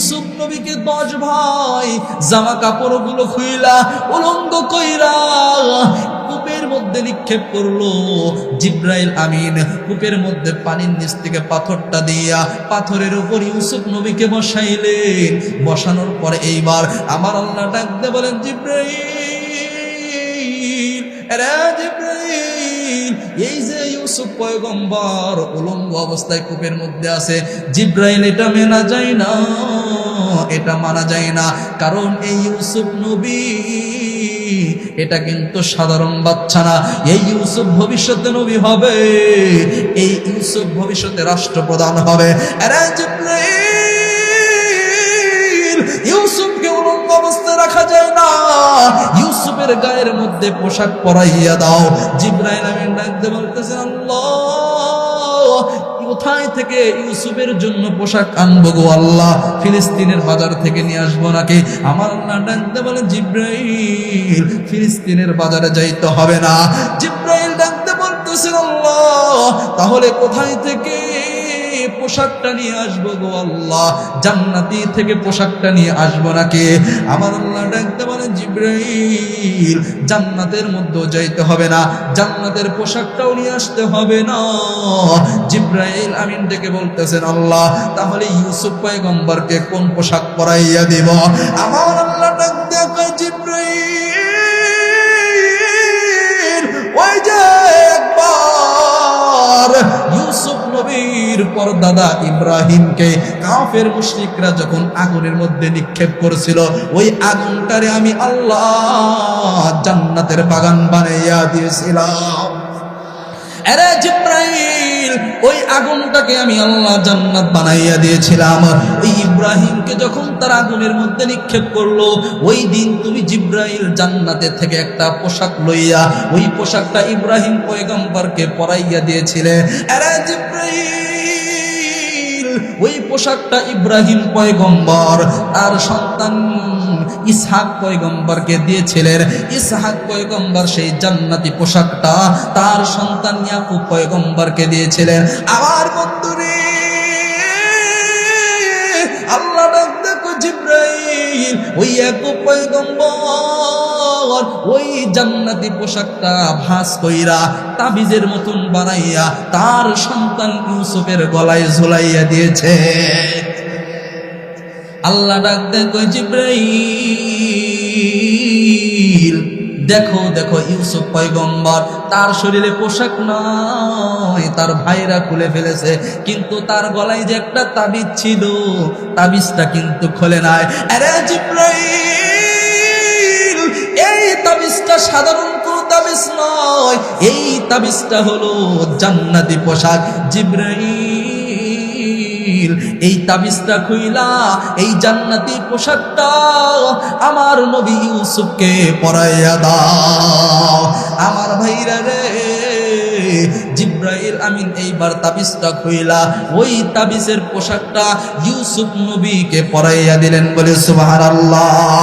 ইউসুফ নবীকে 10 ভাই জামা কাপড়গুলো খুইলা উলঙ্গ কইরা কূপের মধ্যে নিক্ষেপ করলো। জিব্রাইল আমিন কূপের মধ্যে পানির নিচ থেকে পাথরটা দিয়া পাথরের উপর ইউসুফ নবীকে বসাইলেন। বসানোর পরে এইবার আমার আল্লাহ ডাক দিয়ে বলেন, জিব্রাইল, আরে জিব্রাইল, এই যে ইউসুফ পয়গম্বর উলঙ্গ অবস্থায় কূপের মধ্যে আছে, জিব্রাইল এটা মেনা যায় না, এটা মানা যায় না। কারণ এই ইউসুফ নবী এটা কিন্তু সাধারণ বাচ্চা না, এই ইউসুফ ভবিষ্যতে নবী হবে, এই ইউসুফ ভবিষ্যতে রাষ্ট্রপ্রধান হবে। আরে জিব্রাইল, ইউসুফকে উলঙ্গ অবস্থায় রাখা যায় না, ইউসুফের গায়ের মধ্যে পোশাক পরাইয়া দাও। জিব্রাইল আমিন ডাকতে বলতেছেন, আল্লাহ, কোথায় থেকে ইউসুফের জন্য পোশাক আনবো গো আল্লাহ? ফিলিস্তিনের বাজার থেকে নিয়ে আসবো নাকি? আমার আল্লাহ ডাকতে বলে, জিব্রাইল, ফিলিস্তিনের বাজারে যাইতে হবে না। জিব্রাইল ডাকতে বলতেছেন, আল্লাহ, তাহলে কোথায় থেকে পোশাকটা নিয়ে আসবো গো আল্লাহ? জান্নাতি থেকে পোশাকটা নিয়ে আসবো নাকি? আমার আল্লাহ ডাকতে বলে, জিব্রাইল, জান্নাতের মধ্যে যাইতে হবে না, জান্নাতের পোশাকটাও নিয়ে আসতে হবে না। জিব্রাইল আমিন ডেকে বলতেছেন, আল্লাহ, তাহলে ইউসুফ পয়গম্বরকে কোন পোশাক পরাইয়া দিব? আমার আল্লাহ ডাকতে কয়, জিব্রাইল, ওই যে একবার ইউসুফ নবীর পরদাদা ইব্রাহিমকে কাফের মুশরিকরা যখন আগুনের মধ্যে নিক্ষেপ করেছিল, ওই আগুনটারে আমি আল্লাহ জান্নাতের বাগান বানাইয়া দিয়েছিলাম। আরে জিব্রাইল, ওই আগুনটাকে আমি আল্লাহ জান্নাত বানাইয়া দিয়েছিলাম। ওই ইব্রাহিমকে যখন তার আগুনের মধ্যে নিক্ষেপ করলো, ওই দিন তুমি জিব্রাইল জান্নাতে থেকে একটা পোশাক লইয়া ওই পোশাকটা ইব্রাহিম পয়গম্বরকে পরাইয়া দিয়েছিলে। আরে জিব্রাইল, ওই পোশাকটা ইব্রাহিম পয়গম্বর তার সন্তান ইসহাক পয়গম্বরকে দিয়েছিলেন। ইসহাক পয়গম্বর সেই জান্নাতি পোশাকটা তার সন্তান ইয়াকুব পয়গম্বরকে দিয়েছিলেন। আমার বন্ধুরে, আল্লাহ ডাক দেখো, জিব্রাইল, ওই ইয়াকুব পয়গম্বর ওই জান্নাতি পোশাকটা ভাঁজ কইরা তাবিজের মতন বানাইয়া তার সন্তান ইউসুফের গলায় ঝুলাইয়া দিয়েছে। আল্লাহ ডাক দেখো, জিব্রাইল, দেখো দেখো, ইউসুফ পয়গম্বর তার শরীরে পোশাক নয়, তার ভাইরা খুলে ফেলেছে, কিন্তু তার গলায় যে একটা তাবিজ ছিল, তাবিজটা কিন্তু খোলে নাই। আরে জিব্রাইল, এই তাবিজটা সাধারণ কোনো তাবিজ নয়, এই তাবিজটা হলো জান্নাতি পোশাক। জিব্রাইল, এই তাবিজটা খুইলা এই জান্নাতি পোশাকটা আমার নবী ইউসুফকে পরাইয়া দাও। আমার ভাইরা রে, জিব্রাইল আমিন এইবার তাবিজটা খুইলা ওই তাবিজের পোশাকটা ইউসুফ নবীকে পরাইয়া দিলেন। বলে সুবহানাল্লাহ।